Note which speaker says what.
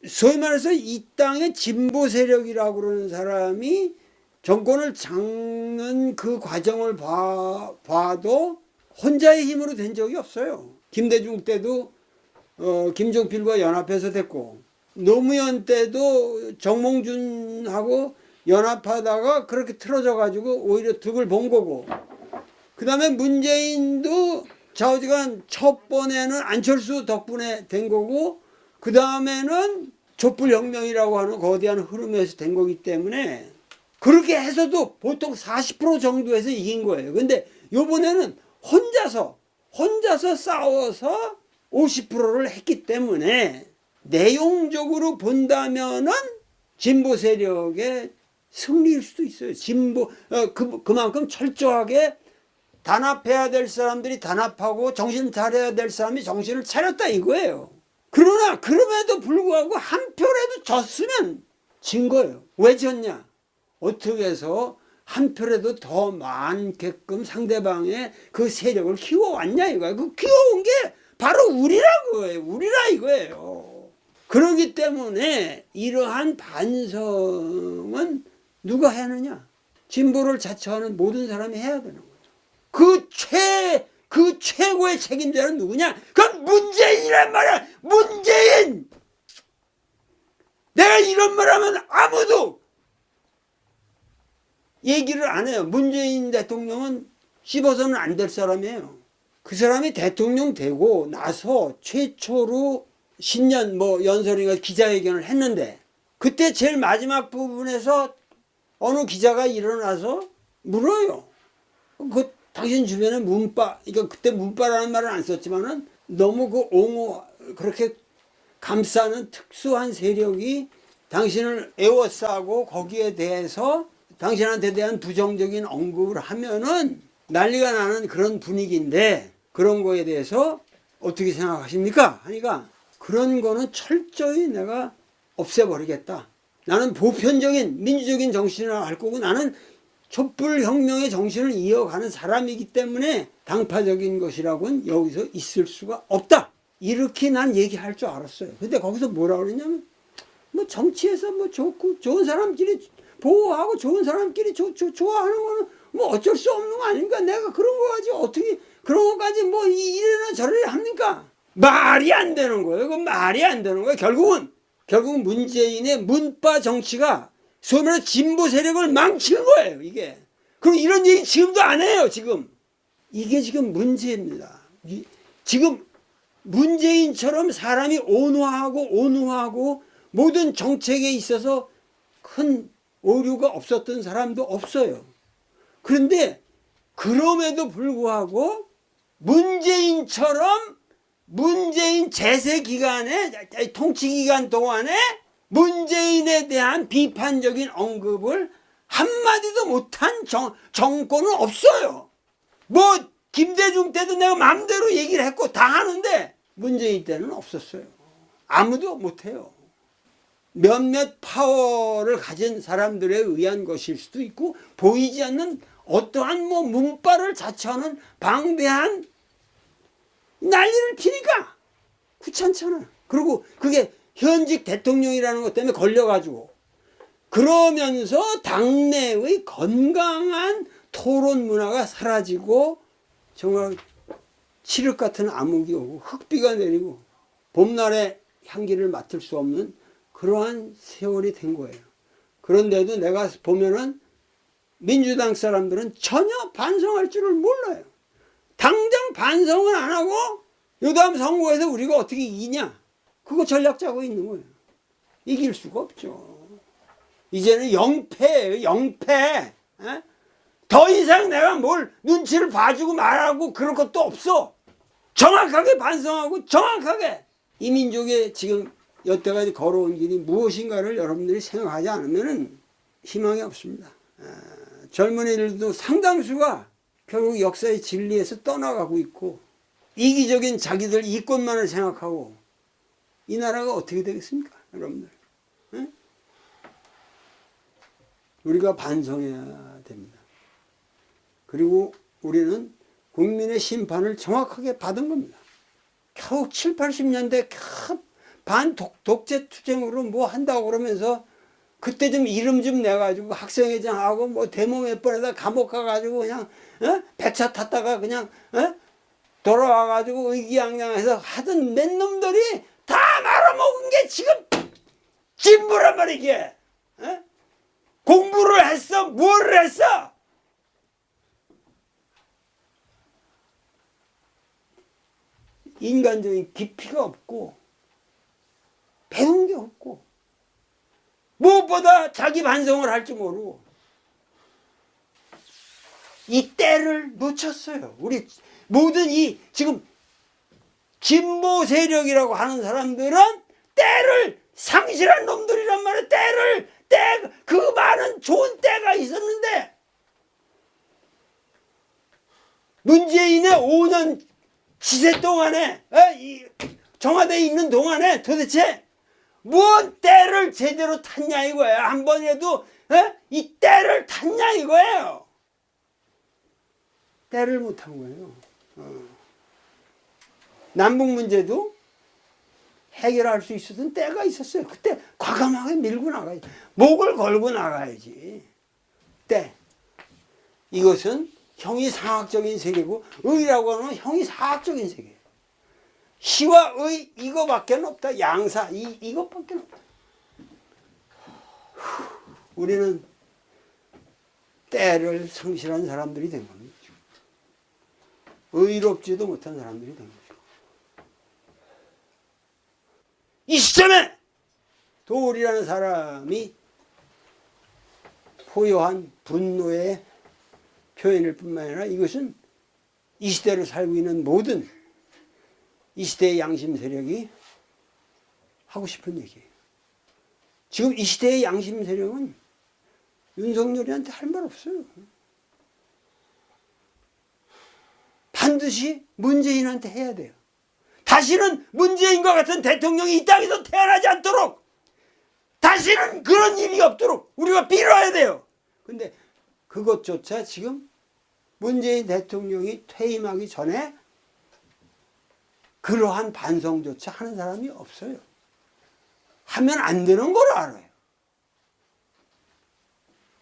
Speaker 1: 소위 말해서 이 땅의 진보 세력이라고 그러는 사람이 정권을 잡는 그 과정을 봐도 혼자의 힘으로 된 적이 없어요. 김대중 때도 김종필과 연합해서 됐고, 노무현 때도 정몽준하고 연합하다가 그렇게 틀어져 가지고 오히려 득을 본 거고, 그 다음에 문재인도 좌우지간 첫 번에는 안철수 덕분에 된 거고, 그 다음에는 촛불혁명이라고 하는 거대한 흐름에서 된 거기 때문에 그렇게 해서도 보통 40% 정도에서 이긴 거예요. 근데 요번에는 혼자서 싸워서 50%를 했기 때문에 내용적으로 본다면은 진보 세력의 승리일 수도 있어요. 그만큼 철저하게 단합해야 될 사람들이 단합하고 정신 차려야 될 사람이 정신을 차렸다 이거예요. 그러나 그럼에도 불구하고 한 표라도 졌으면 진 거예요. 왜 졌냐? 어떻게 해서 한 표라도 더 많게끔 상대방의 그 세력을 키워왔냐 이거야. 그 키워온 게 바로 우리라 이거예요. 그렇기 때문에 이러한 반성은 누가 하느냐? 진보를 자처하는 모든 사람이 해야 되는 거죠. 그 최고의 책임자는 누구냐? 그건 문재인이란 말이야. 문재인! 내가 이런 말 하면 아무도 얘기를 안 해요. 문재인 대통령은 씹어서는 안 될 사람이에요. 그 사람이 대통령 되고 나서 최초로 신년 연설인가 기자회견을 했는데, 그때 제일 마지막 부분에서 어느 기자가 일어나서 물어요. 당신 주변에 그러니까 그때 문바라는 말은 안 썼지만은 너무 그렇게 감싸는 특수한 세력이 당신을 에워싸고 거기에 대해서 당신한테 대한 부정적인 언급을 하면은 난리가 나는 그런 분위기인데, 그런 거에 대해서 어떻게 생각하십니까? 하니까 그런 거는 철저히 내가 없애버리겠다. 나는 보편적인 민주적인 정신을 할 거고, 나는 촛불혁명의 정신을 이어가는 사람이기 때문에 당파적인 것이라고는 여기서 있을 수가 없다. 이렇게 난 얘기할 줄 알았어요. 근데 거기서 뭐라 그러냐면, 정치에서 좋고 좋은 사람끼리 보호하고 좋은 사람끼리 좋아하는 거는 어쩔 수 없는 거 아닙니까? 내가 그런 거 가지고 어떻게 그런 거까지 이래나 저래나 합니까? 말이 안 되는 거예요. 그건 말이 안 되는 거예요. 결국은 문재인의 문파 정치가 소위 말해서 진보 세력을 망친 거예요, 이게. 그럼 이런 얘기 지금도 안 해요, 지금. 이게 지금 문제입니다. 지금 문재인처럼 사람이 온화하고 모든 정책에 있어서 큰 오류가 없었던 사람도 없어요. 그런데 그럼에도 불구하고 문재인처럼 문재인 재세 기간에, 통치 기간 동안에 문재인에 대한 비판적인 언급을 한마디도 못한 정권은 없어요. 김대중 때도 내가 마음대로 얘기를 했고 다 하는데 문재인 때는 없었어요. 아무도 못해요. 몇몇 파워를 가진 사람들에 의한 것일 수도 있고, 보이지 않는 어떠한 문바를 자처하는 방대한 난리를 피니까 귀찮잖아. 그리고 그게 현직 대통령이라는 것 때문에 걸려가지고, 그러면서 당내의 건강한 토론 문화가 사라지고 정말 칠흑 같은 암흑이 오고 흙비가 내리고 봄날의 향기를 맡을 수 없는 그러한 세월이 된 거예요. 그런데도 내가 보면은 민주당 사람들은 전혀 반성할 줄을 몰라요. 당장 반성을 안 하고 요다음 선거에서 우리가 어떻게 이기냐, 그거 전략 짜고 있는 거예요. 이길 수가 없죠. 이제는 영패예요, 영패. 더 이상 내가 뭘 눈치를 봐주고 말하고 그럴 것도 없어. 정확하게 반성하고 정확하게 이 민족의 지금 여태까지 걸어온 길이 무엇인가를 여러분들이 생각하지 않으면 희망이 없습니다. 젊은이들도 상당수가 결국 역사의 진리에서 떠나가고 있고, 이기적인 자기들 이권만을 생각하고 이 나라가 어떻게 되겠습니까, 여러분들? 우리가 반성해야 됩니다. 그리고 우리는 국민의 심판을 정확하게 받은 겁니다. 겨우 7, 80년대 독재 투쟁으로 뭐 한다고 그러면서 그때 좀 이름 좀 내가지고 학생회장하고 뭐 대모 몇 번에다 감옥 가가지고 그냥 배차 탔다가 그냥 돌아와가지고 의기양양해서 하던 몇 놈들이 다 말아먹은 게 지금 진부란 말이게. 공부를 했어? 뭘 했어? 인간적인 깊이가 없고 배운 게 없고 무엇보다 자기 반성을 할 줄 모르고 이 때를 놓쳤어요. 우리 모든 이 지금 진보 세력이라고 하는 사람들은 때를 상실한 놈들이란 말이에요. 그 많은 좋은 때가 있었는데 문재인의 5년 지세 동안에 청와대에 있는 동안에 도대체 뭔 때를 제대로 탔냐 이거야. 한 번이라도 이 때를 탔냐 이거예요. 때를 못한 거예요. 남북 문제도 해결할 수 있었던 때가 있었어요. 그때 과감하게 밀고 나가야지. 목을 걸고 나가야지. 때. 이것은 형이상학적인 세계고 의라고 하는 형이사학적인 세계예요. 시와 의 이거밖에 없다. 양사 이것밖에 없다. 우리는 때를 성실한 사람들이 된 겁니다. 의롭지도 못한 사람들이 된 거죠. 이 시점에 도울이라는 사람이 포효한 분노의 표현일 뿐만 아니라 이것은 이 시대를 살고 있는 모든 이 시대의 양심 세력이 하고 싶은 얘기예요. 지금 이 시대의 양심 세력은 윤석열이한테 할 말 없어요. 반드시 문재인한테 해야 돼요. 다시는 문재인과 같은 대통령이 이 땅에서 태어나지 않도록, 다시는 그런 일이 없도록 우리가 빌어야 돼요. 근데 그것조차 지금 문재인 대통령이 퇴임하기 전에 그러한 반성조차 하는 사람이 없어요. 하면 안 되는 걸 알아요.